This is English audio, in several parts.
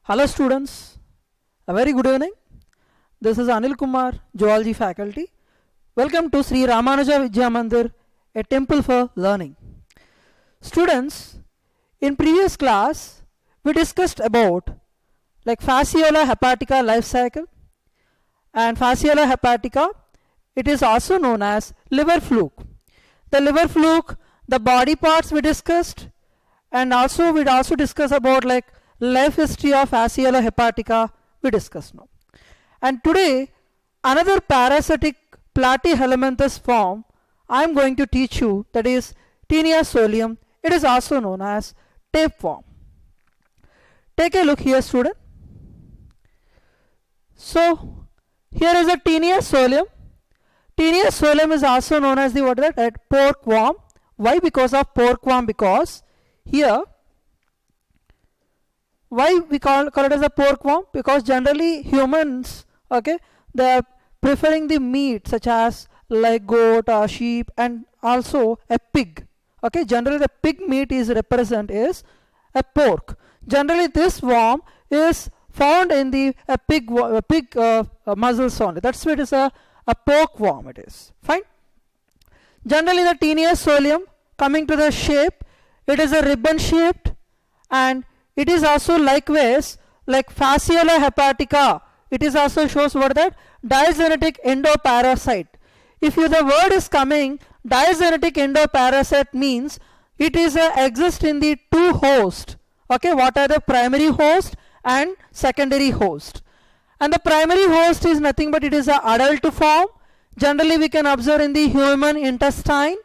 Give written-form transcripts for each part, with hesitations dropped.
Hello students, a very good evening. This is Anil Kumar, Zoology faculty. Welcome to Sri Ramanuja Vidya Mandir, a temple for learning. Students, in previous class we discussed about fasciola hepatica life cycle, and fasciola hepatica, it is also known as liver fluke. The liver fluke, the body parts we discussed, and also we discuss about life history of fasciola hepatica we discussed now. And today another parasitic platyhelminthes form I am going to teach you, that is Taenia solium. It is also known as tapeworm. Take a look here, student. So here is a Taenia solium. Taenia solium is also known as the porkworm. Why? Because of porkworm, because here why we call it as a porkworm? Because generally humans, they are preferring the meat such as like goat or sheep and also a pig. Generally the pig meat is represent is a pork. Generally this worm is found in the pig muscles only. That's why it is a pork worm. It is fine. Generally the Taenia solium, coming to the shape, it is a ribbon shaped, and it is also likewise like fasciola hepatica. It is also shows what that diagenetic endoparasite. If you the word is coming diagenetic endoparasite means it is exist in the two host. What are the primary host and secondary host? And the primary host is nothing but it is a adult form. Generally we can observe in the human intestine,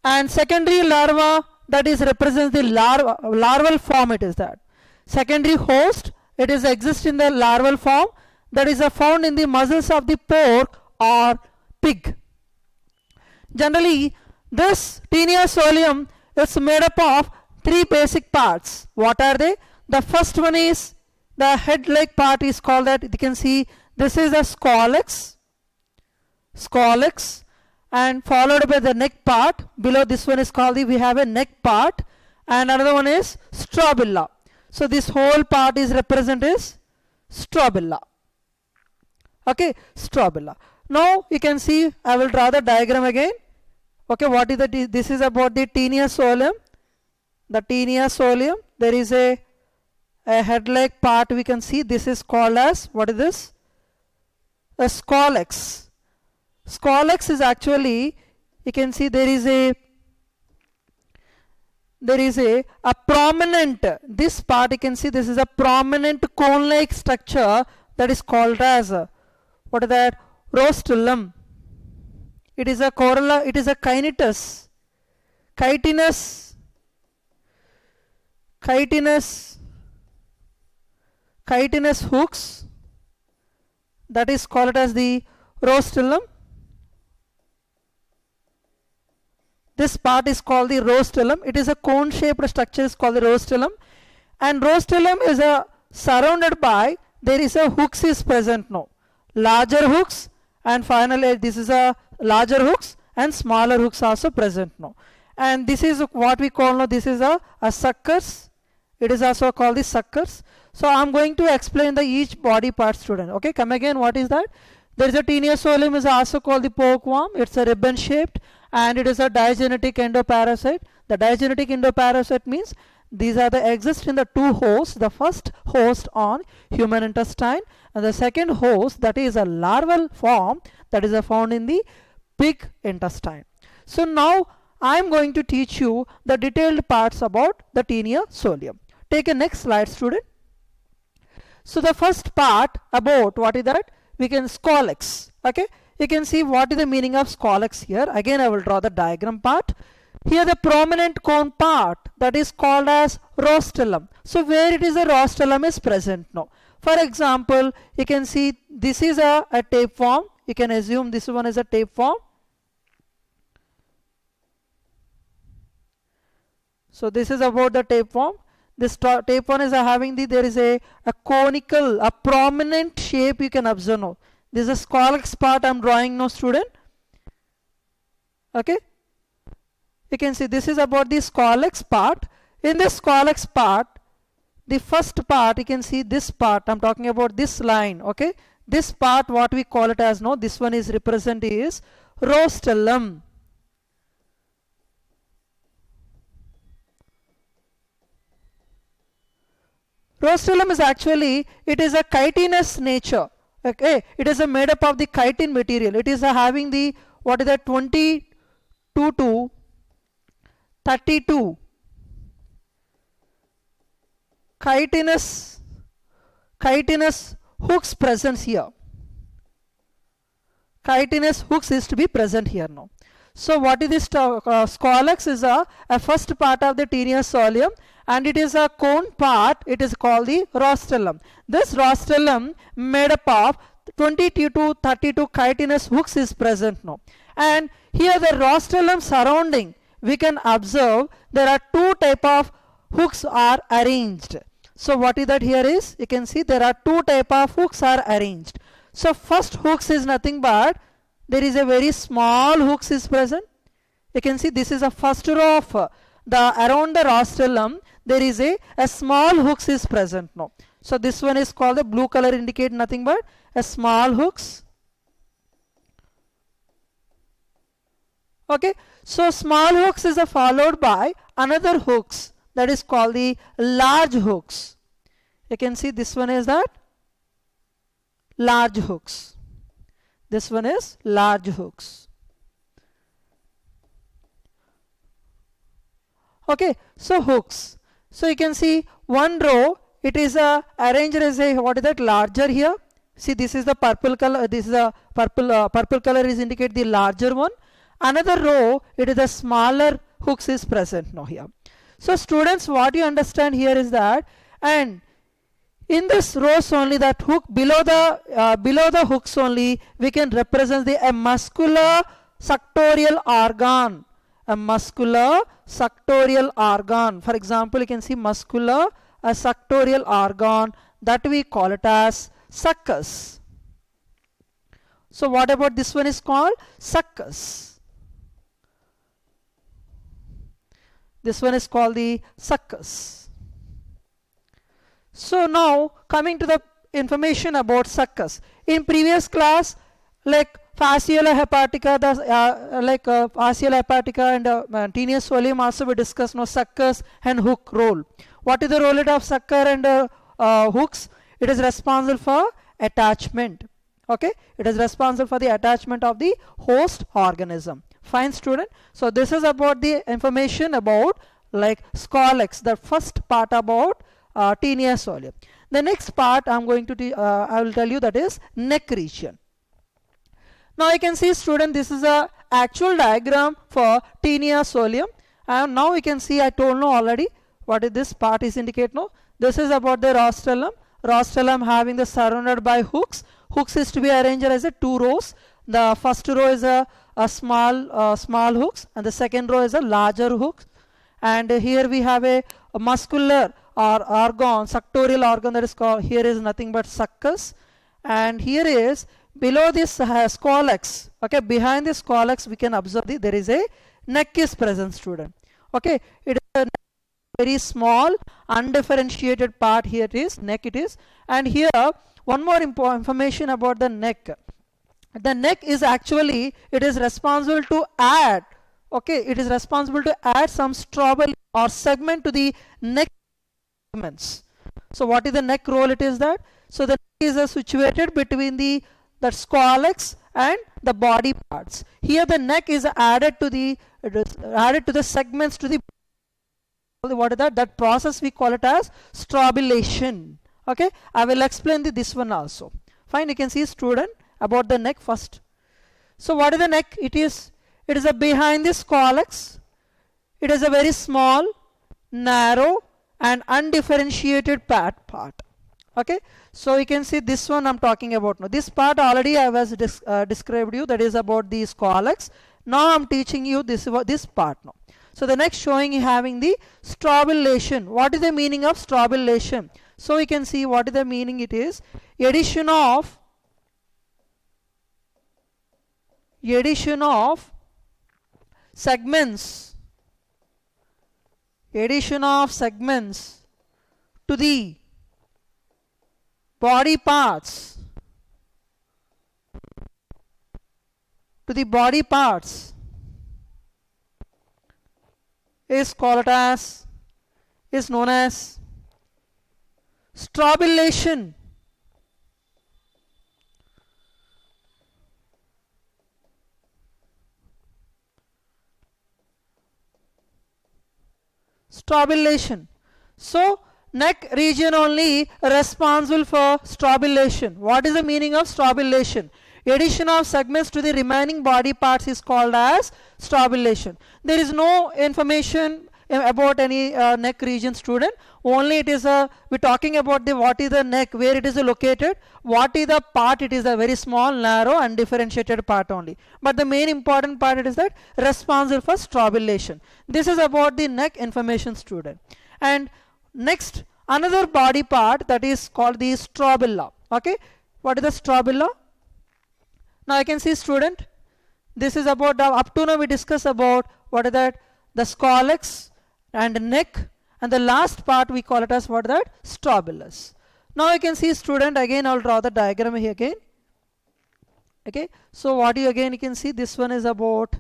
and secondary larva, that is represents the larval form. It is that secondary host, it is exist in the larval form, that is found in the muscles of the pork or pig. Generally this Taenia solium is made up of three basic parts. What are they? The first one is the head like part is called that, you can see this is the scolex, and followed by the neck part. Below this one is called we have a neck part, and another one is strobila. So this whole part is represented as strobila. Strobila. Now you can see, I will draw the diagram again. What is the this is about the Taenia solium. The Taenia solium, there is a head like part, we can see this is called as, what is this? A scolex. Scolex is actually, you can see there is a prominent, this part you can see this is a prominent cone like structure that is called as what is that? Rostrum. It is a corolla, it is a chitinous hooks, that is called as the rostrum. This part is called the rostrum. It is a cone shaped structure, is called the rostrum, and rostrum is surrounded by, there is a hooks is present now, larger hooks, and finally this is a larger hooks and smaller hooks also present now, and this is what we call now, this is a suckers. It is also called the suckers. So I am going to explain the each body part, student. Come again, what is that? There is a Taenia solium is also called the porkworm. It's a ribbon shaped, and it is a diagenetic endoparasite. The diagenetic endoparasite means these are the exist in the two hosts. The first host on human intestine, and the second host, that is a larval form, that is found in the pig intestine. So now I am going to teach you the detailed parts about the Taenia solium. Take a next slide, student. So the first part about what is that? We can scolex. You can see what is the meaning of scolex here. Again I will draw the diagram part. Here the prominent cone part, that is called as rostrum. So where it is a rostrum is present now. For example, you can see this is a tapeworm. You can assume this one is a tapeworm. So this is about the tapeworm. This tapeworm is having there is a conical, a prominent shape you can observe now. This is a scolex part I am drawing now, student. You can see this is about the scolex part. In this scolex part, the first part, you can see this part, I'm talking about this line, okay. This part, what we call it as, no, this one is represent is rostrum. Rostrum is actually, it is a chitinous nature, okay. It is a made up of the chitin material. It is having the, what is that, 22 to 32 chitinous hooks present here. Chitinous hooks is to be present here now. So what is this? Scolex is a first part of the tenacious soleum, and it is a cone part. It is called the rostrum. This rostrum made up of 22 to 32 chitinous hooks is present now. And here the rostrum surrounding, we can observe there are two type of hooks are arranged. So what is that here is, you can see there are two type of hooks are arranged. So first hooks is nothing but, there is a very small hooks is present. You can see this is a first row of the around the rostrum, there is a small hooks is present now. So this one is called, the blue color indicate nothing but a small hooks. Okay, so small hooks is followed by another hooks, that is called the large hooks. You can see this one is that large hooks. This one is large hooks. Okay, so hooks. So you can see one row, it is arranged as a, what is that, larger here. See, this is the purple color, this is a purple color is indicate the larger one. Another row, it is the smaller hooks is present now here. So students, what you understand here is that, and in this rows only, that hook below the hooks only, we can represent a muscular suctorial organ. A muscular suctorial organ. For example, you can see muscular suctorial organ, that we call it as succus. So what about this one is called succus. This one is called the succus. So now coming to the information about succus. In previous class, like fasciole hepatica, fasciole hepatica and tenacious soleum also we discussed now succus and hook role. What is the role of sucker and hooks? It is responsible for attachment. Okay, it is responsible for the attachment of the host organism. Fine, student. So this is about the information about like scolex, the first part about tenacious soleum. The next part I will tell you, that is neck region. Now you can see, student, this is a actual diagram for tenacious soleum, and now you can see I told no already what is this part is indicate no. This is about the rostrum. Rostrum having the surrounded by hooks. Hooks is to be arranged as a two rows. The first row is a small hooks, and the second row is a larger hooks. And here we have a muscular or organ, suctorial organ, that is called, here is nothing but succus. And here is below this scolex, okay, behind this scolex we can observe there is a neck is present, student. Okay, it is a very small undifferentiated part. Here it is neck, it is. And here one more information about the neck. The neck is actually, it is responsible to add, okay, it is responsible to add some strobel or segment to the neck segments. So what is the neck role? It is that, so the neck is situated between the scolex and the body parts. Here the neck is added to the segments to the, what is that? That process we call it as strobulation. Okay, I will explain this one also. Fine, you can see, student, about the neck first. So what is the neck? It is a behind the scolex. It is a very small, narrow and undifferentiated part. Okay, so you can see this one I'm talking about now. This part already I was described you, that is about the scolex. Now I'm teaching you this part now. So the next showing having the strobulation. What is the meaning of strobulation? So you can see what is the meaning. It is addition of segments to the body parts, is known as strobylation. So neck region only responsible for strobylation. What is the meaning of strobylation? Addition of segments to the remaining body parts is called as strobylation. There is no information about any neck region, student. Only it is we're talking about the what is the neck, where it is located, what is the part. It is a very small, narrow and differentiated part only. But the main important part is that responsible for strobylation. This is about the neck information, student. And next, another body part that is called the strobilla. Okay, what is the strobilla? Now I can see, student, this is about up to now we discuss about what is that, the scolex and neck, and the last part we call it as what is that, strobilus. Now I can see, student, again I'll draw the diagram here again. Okay, so what you can see, this one is about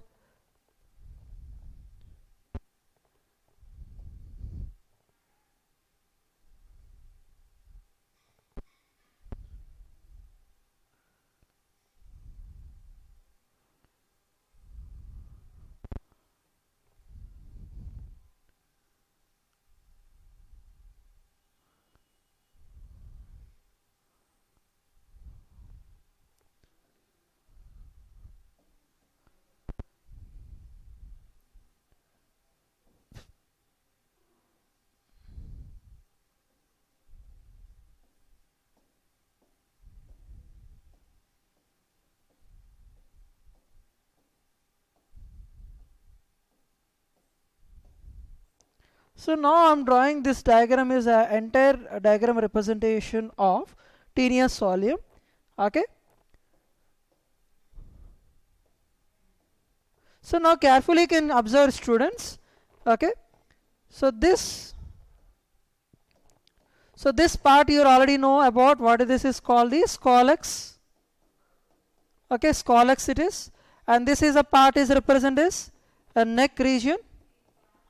so now I'm drawing this diagram is an entire diagram representation of tinea solium. Okay. So now carefully you can observe, students. Okay. So this part you already know about. What this is called the scolex. Okay, scolex it is, and this is a part is represented as a neck region.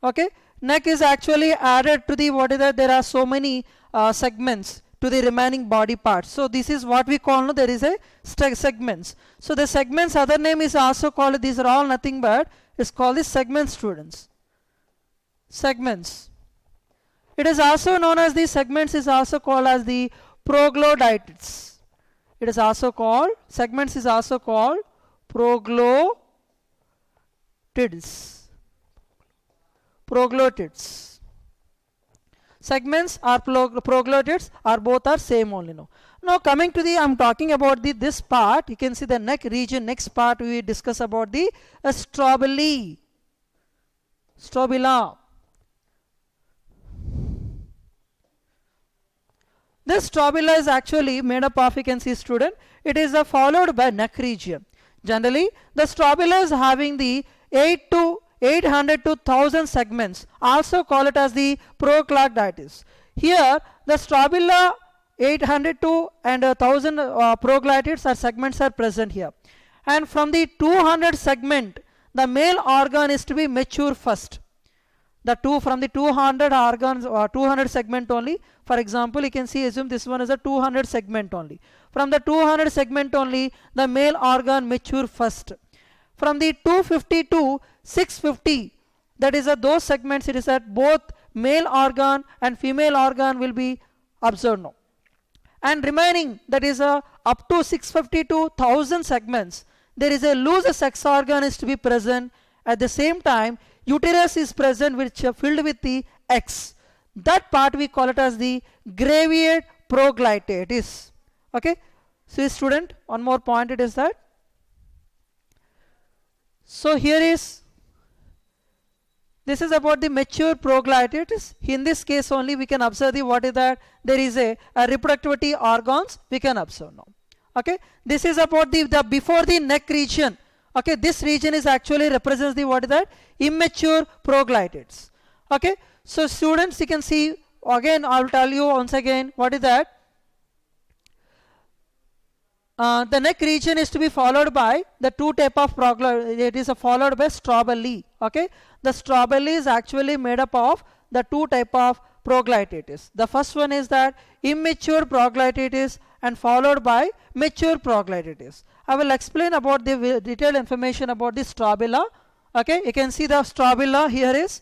Okay. Neck is actually added to the what is that, there are so many segments to the remaining body parts. So this is what we call, no, there is a segments. So the segments, other name is also called, these are all nothing but is called the segments, students. Segments. It is also known as the segments is also called as the proglodites. It is also called, segments is also called proglodids. Proglodids. Segments or proglodids are both are same only. Now coming to the, I'm talking about the this part. You can see the neck region. Next part we discuss about the strobilla. This strobilla is actually made up of, you can see, student, it is followed by neck region. Generally the strobilla is having the 800 to 1000 segments, also call it as the progloditis. Here the strobilla 800 to and 1000 proglodites or segments are present here, and from the 200 segment the male organ is to be mature first. From the 200 organs or 200 segment only, for example you can see, assume this one is a 200 segment only. From the 200 segment only the male organ mature first. From the 250 to 650, that is those segments, it is that both male organ and female organ will be observed now. And remaining, that is up to 650 to 1000 segments, there is a loose sex organ is to be present. At the same time uterus is present, which filled with the eggs. That part we call it as the gravid progloditis. Okay. So student, one more point it is that, so here is, this is about the mature progloditis. In this case only we can observe the what is that, there is a reproductivity organs we can observe now. Okay, this is about the before the neck region. Okay, this region is actually represents the what is that, immature proglodites. Okay, so students you can see again I will tell you once again what is that. The neck region is to be followed by the two type of proglotitis. It is followed by strobili. Okay, the strobili is actually made up of the two type of proglotitis. The first one is that immature proglotitis and followed by mature proglotitis. I will explain about the detailed information about the strobila. Okay, you can see the strobila here is.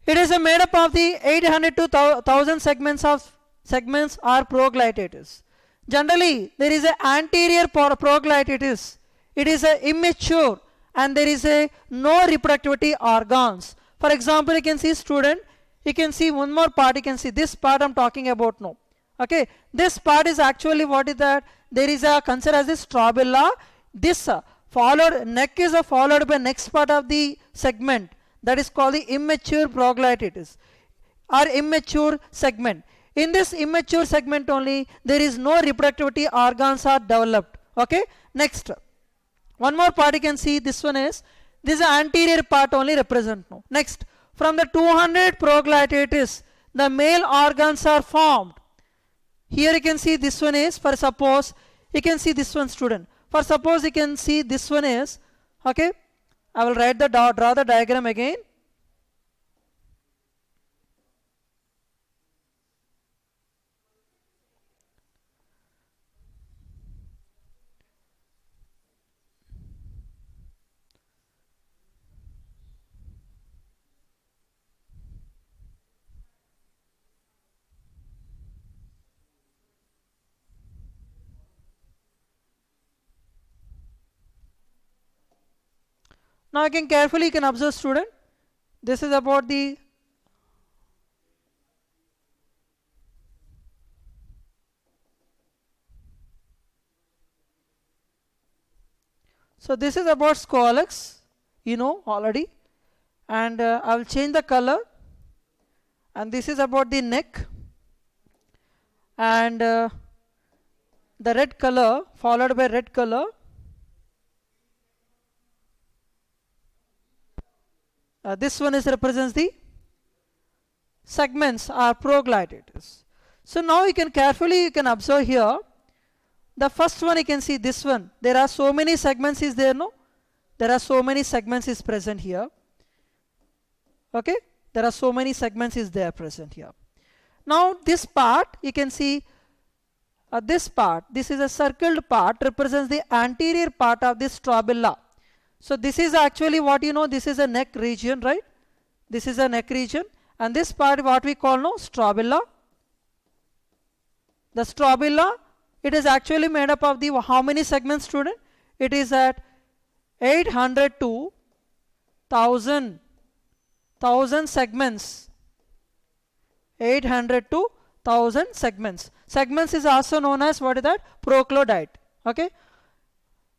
It is made up of the 800 to 1000 segments are proglotitis. Generally, there is an anterior proglotitis. It is immature and there is no reproductivity organs. For example, you can see student, you can see one more part, you can see this part I am talking about now. Okay, this part is actually what is that? There is a considered as the strobila. This followed neck is followed by next part of the segment, that is called the immature proglotitis or immature segment. In this immature segment only, there is no reproductivity organs are developed. Okay, next one more part you can see, this one is, this is anterior part only represent now. Next, from the 200 proglotitis, the male organs are formed. Here you can see this one is, for suppose you can see this one student, for suppose you can see this one is, okay, I will write the draw the diagram again. Now again carefully you can observe student, this is about the so this is about scolex, you know already, and I will change the color, and this is about the neck, and the red color followed by red color. This one is represents the segments are proglotitis. So now you can carefully observe here. The first one you can see this one. There are so many segments is there, no? There are so many segments is present here. Okay, there are so many segments is there present here. Now this part you can see. This part, this is a circled part, represents the anterior part of the strobila. So this is actually what you know, this is a neck region, right? This is a neck region, and this part what we call now strobila. The strobila, it is actually made up of the how many segments student? It is at 800 to 1000 segments. 800 to 1000 segments. Segments is also known as what is that? Proclodite. Okay.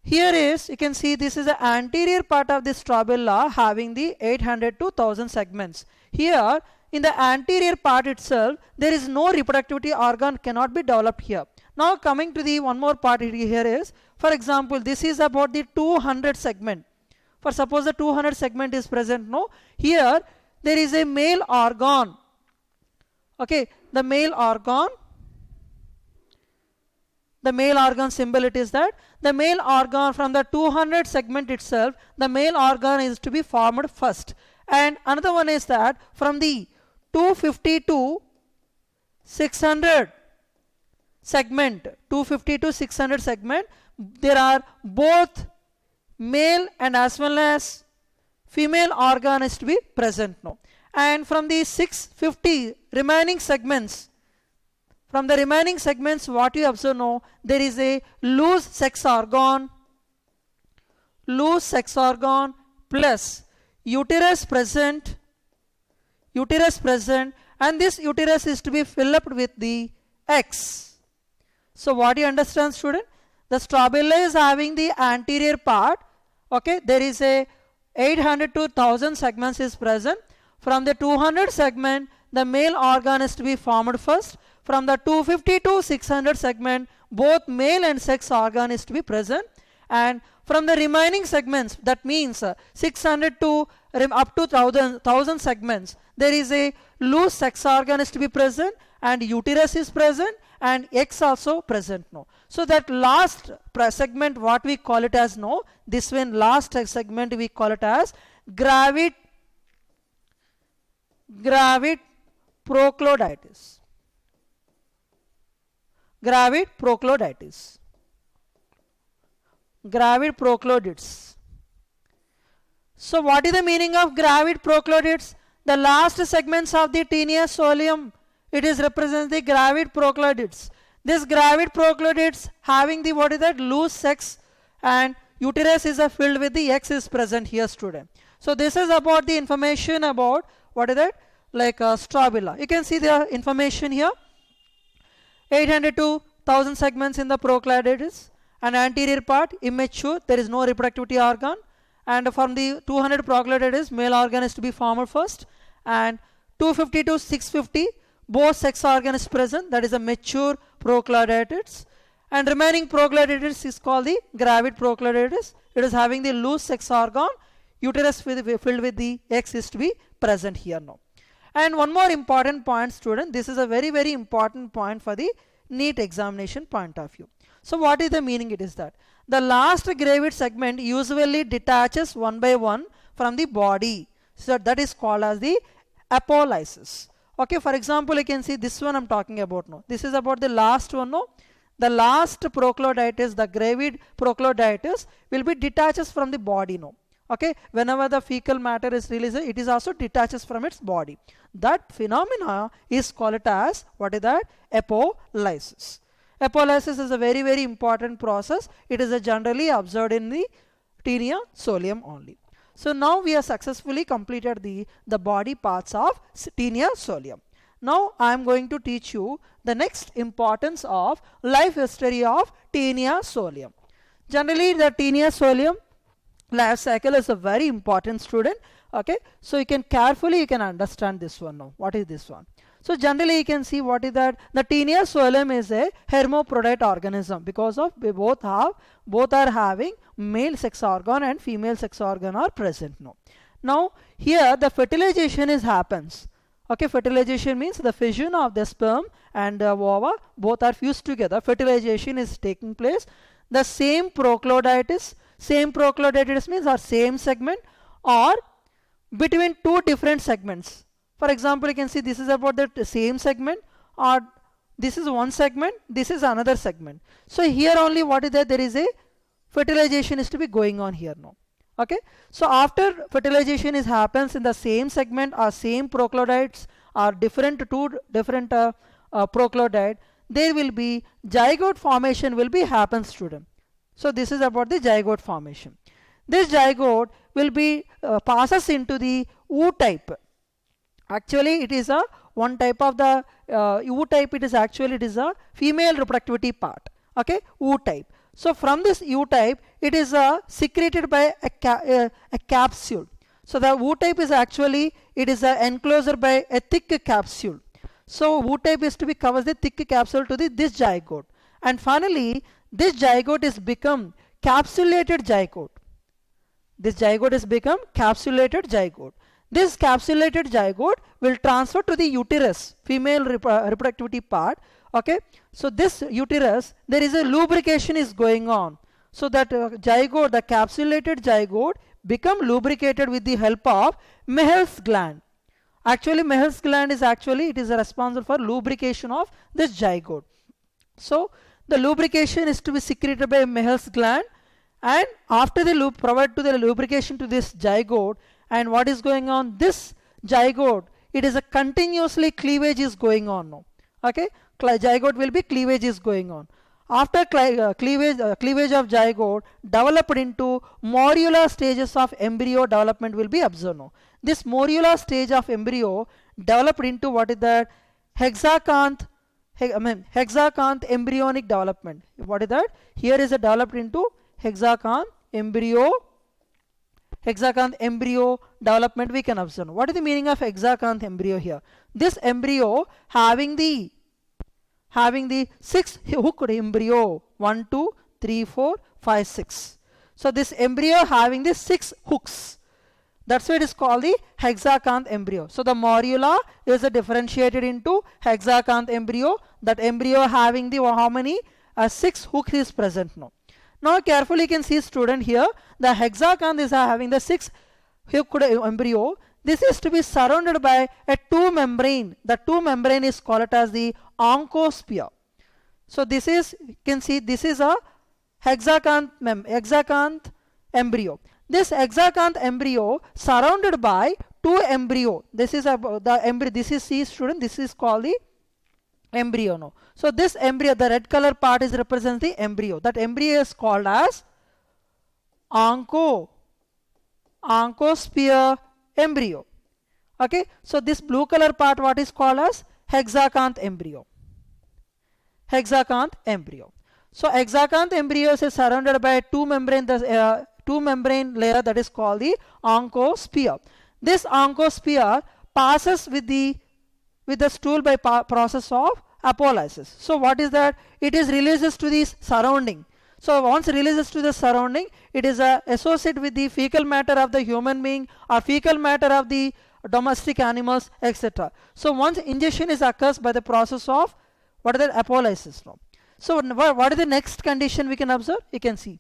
Here is, you can see this is the anterior part of the strobila having the 800 to 1000 segments. Here in the anterior part itself, there is no reproductivity organ cannot be developed here. Now coming to the one more part here is, for example, this is about the 200 segment. For suppose the 200 segment is present, no? Here there is a male organ. Okay, the male organ symbol, it is that the male organ from the 200 segment itself, the male organ is to be formed first. And another one is that from the 250 to 600 segment, 250 to 600 segment, there are both male and as well as female organ is to be present now. And from the 650 remaining segments, what you observe now, there is a loose sex organ plus uterus present, and this uterus is to be filled up with the eggs. So what do you understand student? The strobila is having the anterior part. Okay, there is a 800 to 1000 segments is present. From the 200 segment, the male organ is to be formed first. From the 250 to 600 segment, both male and sex organ is to be present. and from the remaining segments, that means 600 to up to 1000 segments, there is a loose sex organ is to be present, and uterus is present, and eggs also present. No, so that last segment, what we call it as, no, this one last segment we call it as gravid prochloditis. Gravid prochloditis. Gravid prochloditis. So what is the meaning of gravid prochloditis? The last segments of the tinea solium, it is represents the gravid prochloditis. This gravid prochloditis having the, what is that, loose sex, and uterus is filled with the eggs is present here, student. So this is about the information about what is that, like strobila. You can see the information here. 800 to 1000 segments in the prochloditis, and anterior part immature, there is no reproductive organ, and from the 200 prochloditis, male organ is to be formed first, and 250 to 650 both sex organ is present, that is a mature prochloditis, and remaining prochloditis is called the gravid prochloditis. It is having the loose sex organ, uterus filled with the eggs is to be present here now. And one more important point, student, this is a very, very important point for the NEET examination point of view. So what is the meaning? It is that the last gravid segment usually detaches one by one from the body. So that is called as the apolysis. Okay, for example, you can see this one I'm talking about now. This is about the last one, no? The last prochloditis, the gravid prochloditis will be detaches from the body now. Okay, whenever the fecal matter is released, it is also detaches from its body. That phenomena is called as, what is that, apolysis. Apolysis is a very, very important process. It is generally observed in the tinea solium only. So now we have successfully completed the body parts of tinea solium. Now I am going to teach you the next importance of life history of tinea solium. Generally the tinea solium life cycle is a very important, student. Okay, so you can carefully understand this one now. What is this one? So generally you can see what is that, the tinea solium is a hermaphrodite organism, because of both are having male sex organ and female sex organ are present now. Now here the fertilization happens. Okay, fertilization means the fission of the sperm and the ova both are fused together. Fertilization is taking place. The same prochloditis means our same segment or between two different segments. For example, you can see this is about the same segment, or this is one segment, this is another segment. So here only what is that, there is a fertilization is to be going on here now. Okay, so after fertilization happens in the same segment or same prochlodites or two different prochlodite, there will be zygote formation will be happen, student. So this is about the zygote formation. This zygote will be passes into the ootype. Actually it is a one type of the ootype. It is a female reproductivity part. Okay, ootype. So from this ootype it is secreted by a capsule. So the ootype is actually, it is enclosure by a thick capsule. So ootype is to be covers the thick capsule to this zygote, and finally this zygote is become capsulated zygote. This zygote is become capsulated zygote. This capsulated zygote will transfer to the uterus, female reproductivity part. Okay, so this uterus, there is a lubrication is going on. So that zygote, the capsulated zygote become lubricated with the help of Mehl's gland. Actually Mehl's gland is it is responsible for lubrication of this zygote. So the lubrication is to be secreted by Mehl's gland, and after the provide to the lubrication to this zygote, and what is going on, this zygote, it is a continuously cleavage is going on now. Okay, zygote will be cleavage is going on. After cleavage of zygote developed into morula stages of embryo development will be observed now. This morula stage of embryo developed into what is that, hexacanth embryonic development. What is that? Here is a developed into hexacanth embryo development we can observe. What is the meaning of hexacanth embryo here? This embryo having the 6 hooked embryo, 1 2 3 4 5 6. So this embryo having the 6 hooks. That's why it is called the hexacanth embryo. So the morula is differentiated into hexacanth embryo. That embryo having the how many? 6 hooks is present now. Now carefully you can see student here. The hexacanth is having the 6 hooked embryo. This is to be surrounded by a 2 membrane. The 2 membrane is called as the oncosphere. So this is, you can see this is a hexacanth embryo. This hexacanth embryo surrounded by 2 embryo. This is the embryo. This is, see student, this is called the embryo now. So this embryo, the red color part is represents the embryo. That embryo is called as oncosphere embryo. Okay, so this blue color part what is called as hexacanth embryo. Hexacanth embryo. So hexacanth embryo is surrounded by 2 membrane, the 2 membrane layer, that is called the oncosphere. This oncosphere passes with the stool by process of apolysis. So what is that? It is releases to the surrounding. So once releases to the surrounding, it is associated with the fecal matter of the human being or fecal matter of the domestic animals, etc. So once ingestion is occurs by the process of what is that? Apolysis now. So what is the next condition we can observe? You can see.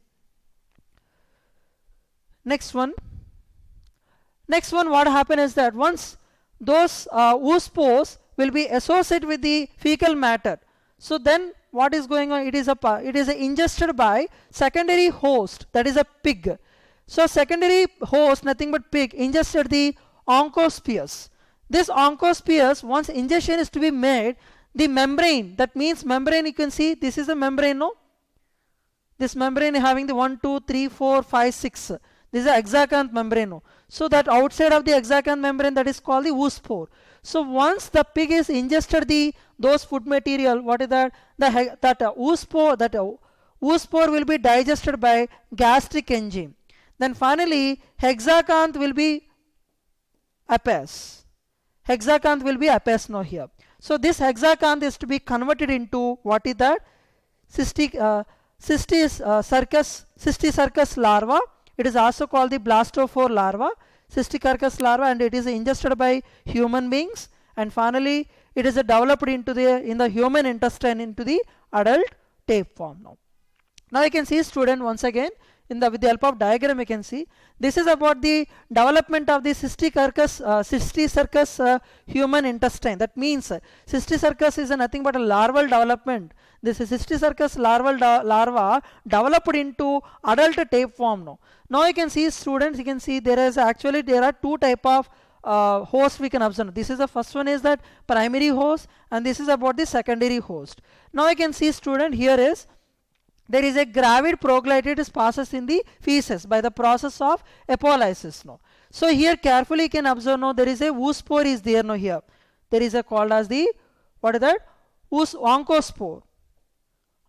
Next one, what happens is that once those oospores will be associated with the fecal matter, so then what is going on? It is ingested by secondary host, that is a pig. So secondary host, nothing but pig, ingested the oncospheres. This oncospheres, once ingestion is to be made, the membrane, that means membrane, you can see this is a membrane, no? This membrane having the 1, 2, 3, 4, 5, 6. This is a hexacanth membrane. No? So that outside of the hexacanth membrane, that is called the oospore. So once the pig is ingested those food material, what is that? That oospore will be digested by gastric enzyme. Then finally hexacanth will be apase. Hexacanth will be apase now here. So this hexacanth is to be converted into what is that? Cysticercus larva. It is also called the blastophore larva, Cysticercus larva, and it is ingested by human beings. And finally, it is developed into in the human intestine into the adult tape form now. Now you can see student once again with the help of diagram you can see this is about the development of the Cysticercus human intestine. That means Cysticercus is nothing but a larval development. This is Cysticercus larva developed into adult tape form now. Now you can see students, you can see there are 2 type of host we can observe. This is the first one is that primary host, and this is about the secondary host. Now you can see student here is there is a gravid proglatitis passes in the feces by the process of apolysis now. So here carefully you can observe now there is a oospore is there now here. There is a called as the what is that? Oncospore.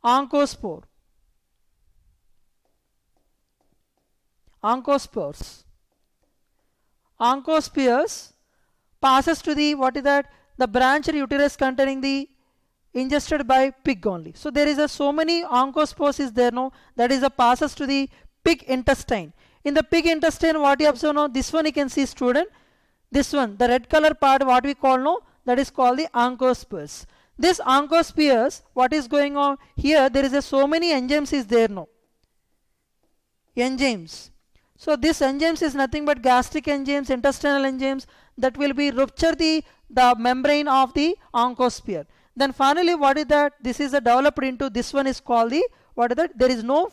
Oncospore. Oncospores. Oncospheres passes to the what is that? The branched uterus containing the ingested by pig only. So there is so many oncospores is there now, that is passes to the pig intestine. In the pig intestine what you observe now, this one you can see student, this one the red color part what we call now, that is called the oncospores. This oncospheres, what is going on here, there is so many enzymes is there now, enzymes. So this enzymes is nothing but gastric enzymes, intestinal enzymes that will be rupture the membrane of the oncosphere. Then finally what is that? This is developed into this one is called the what is that? There is no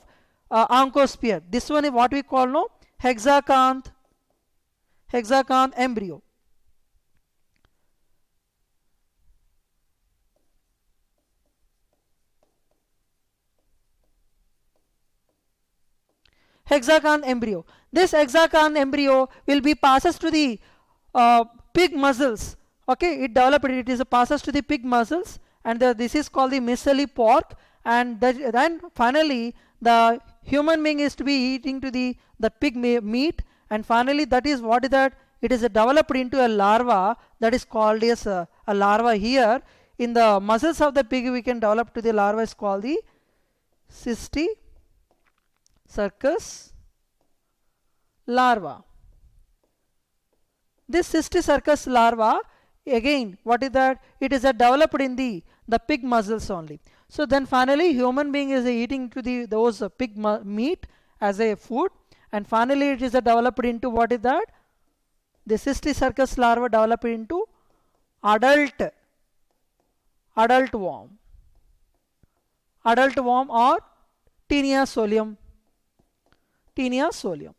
oncosphere. This one is what we call no hexacanth embryo. Hexacanth embryo. This hexacanth embryo will be passes to the pig muscles. Okay, it developed, it is passes to the pig muscles, and this is called the miscellany pork, and then finally the human being is to be eating to the pig meat, and finally that is what is that? It is developed into a larva that is called as a larva here. In the muscles of the pig we can develop to the larva is called the Cysticercus larva. This cysticercus larva, again, what is that? It is developed in the pig muscles only. So then finally human being is eating to those pig meat as a food, and finally it is developed into what is that? The cysticercus larva developed into adult worm. Adult worm or Taenia solium. Taenia solium.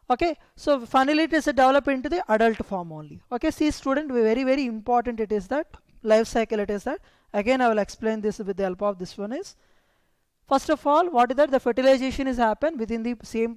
Okay, so finally it is developed into the adult form only. Okay, see student, very important it is that life cycle it is that. Again I will explain this with the help of this one is. First of all, what is that? The fertilization is happen within the same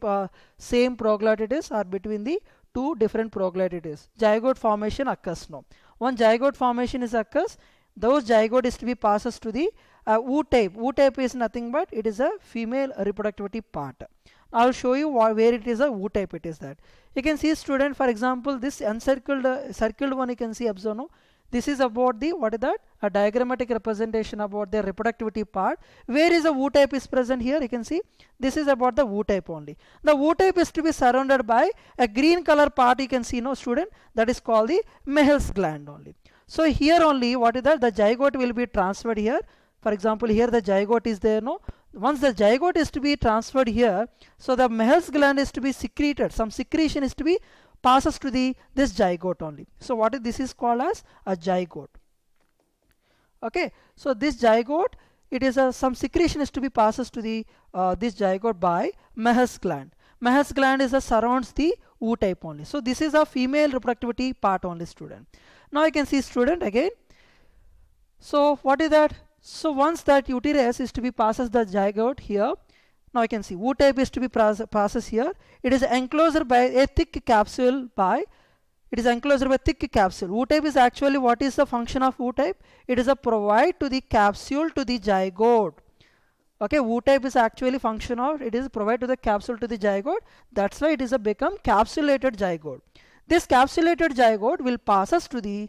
proglottids or between the two different proglottids. Zygote formation occurs now. One zygote formation is occurs. Those zygote is to be passes to the ootype. Ootype is nothing but it is a female reproductivity part. I will show you where it is a ootype it is that. You can see student, for example, this encircled circled one you can see observe no. This is about the what is that? A diagrammatic representation about the reproductivity part. Where is the ootype is present here? You can see this is about the ootype only. The ootype is to be surrounded by a green color part you can see no student, that is called the Mehl's gland only. So here only what is that? The zygote will be transferred here. For example, here the zygote is there no. Once the zygote is to be transferred here, so the Mehl's gland is to be secreted. Some secretion is to be passes to this zygote only. So what is this is called as a zygote. Okay, so this zygote, it is some secretion is to be passes to this zygote by Mehl's gland. Mehl's gland is surrounds the ootype only. So this is a female reproductivity part only student. Now you can see student again. So what is that? So once that uterus is to be passes the zygote here. Now you can see ootype is to be passes here. It is enclosed by a thick capsule it is enclosed by thick capsule. Ootype is actually what is the function of ootype? It is a provide to the capsule to the zygote. Okay, ootype is actually function of it is provide to the capsule to the zygote. That's why it is a become capsulated zygote. This capsulated zygote will passes to the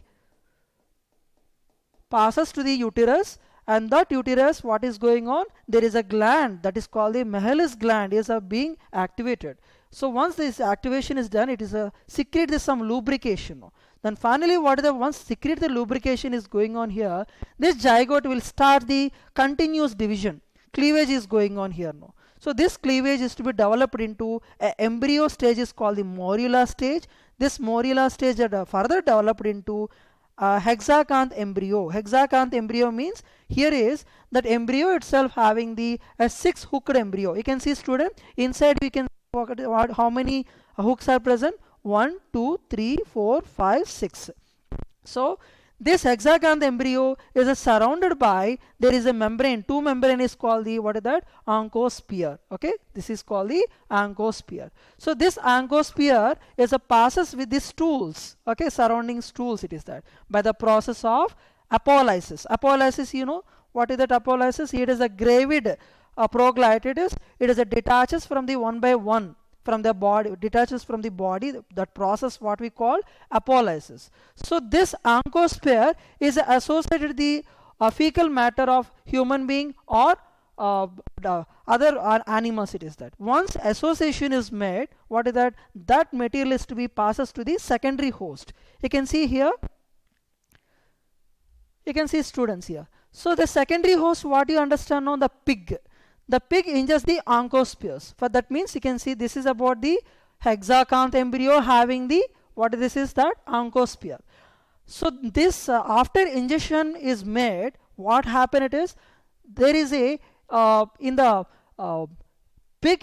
uterus. And that uterus, what is going on? There is a gland that is called the Mehl's gland is being activated. So once this activation is done, it is secrete some lubrication. Then finally, what is the once secrete the lubrication is going on here, this zygote will start the continuous division. Cleavage is going on here now. So this cleavage is to be developed into an embryo stage is called the morula stage. This morula stage is further developed into hexacanth embryo. Hexacanth embryo means here is that embryo itself having the 6 hooked embryo. You can see student inside we can how many hooks are present? 1, 2, 3, 4, 5, 6. So this hexacanth embryo is surrounded by there is a membrane. Two membrane is called the what is that? Oncosphere. Okay, this is called the oncosphere. So this oncosphere is passes with the stools. Okay, surrounding stools it is that by the process of apolysis. Apolysis, you know what is that apolysis? It is a gravid proglottids. It is a detaches from the one by one from the body, detaches from the body, that process what we call apolysis. So this oncosphere is associated the fecal matter of human being or the other animals it is that. Once association is made, what is that? That material is to be passes to the secondary host. You can see here, you can see students here. So the secondary host, what you understand now, the pig. The pig injures the oncospheres. For that means you can see this is about the hexacanth embryo having the what this is that oncosphere. So this after ingestion is made, what happened it is there is a in the pig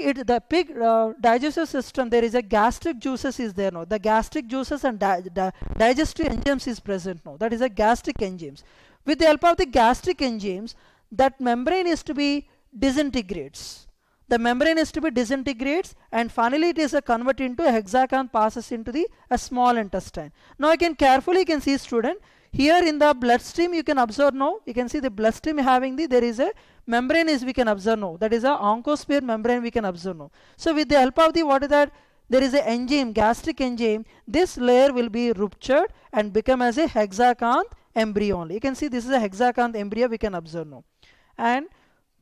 digestive system there is a gastric juices is there now. The gastric juices and digestive enzymes is present now. That is a gastric enzymes. With the help of the gastric enzymes, that membrane is to be disintegrates. The membrane is to be disintegrates, and finally it is converted into a hexacanth passes into the small intestine. Now you can carefully can see student here in the bloodstream you can observe now. You can see the bloodstream having there is a membrane is we can observe now. That is a oncosphere membrane we can observe now. So with the help of the what is that? There is a enzyme, gastric enzyme. This layer will be ruptured and become as a hexacanth embryo only. You can see this is a hexacanth embryo we can observe now. And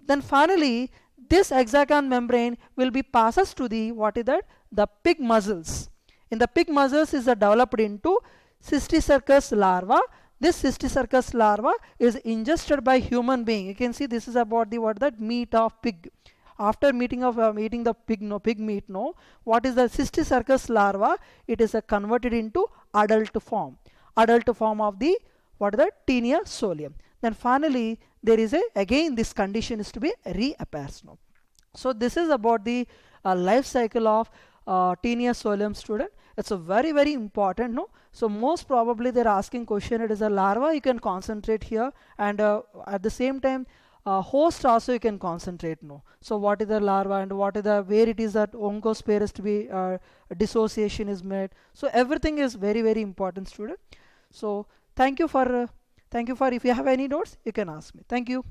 then finally this hexacanth membrane will be passes to the what is that? the pig muscles. In the pig muscles is developed into Cysticercus larva. This Cysticercus larva is ingested by human being. You can see this is about the meat of pig. After eating the pig meat, what is the Cysticercus larva? It is converted into adult form of the Taenia solium. Then finally there is again this condition is to be reappears. So this is about the life cycle of Taenia solium, student. It's a very, very important. So most probably they're asking question, it is a larva, you can concentrate here, and at the same time host also you can concentrate. So what is the larva and what is where it is that oncosphere to be dissociation is made. So everything is very, very important, student. So thank you for if you have any doubts you can ask me. Thank you.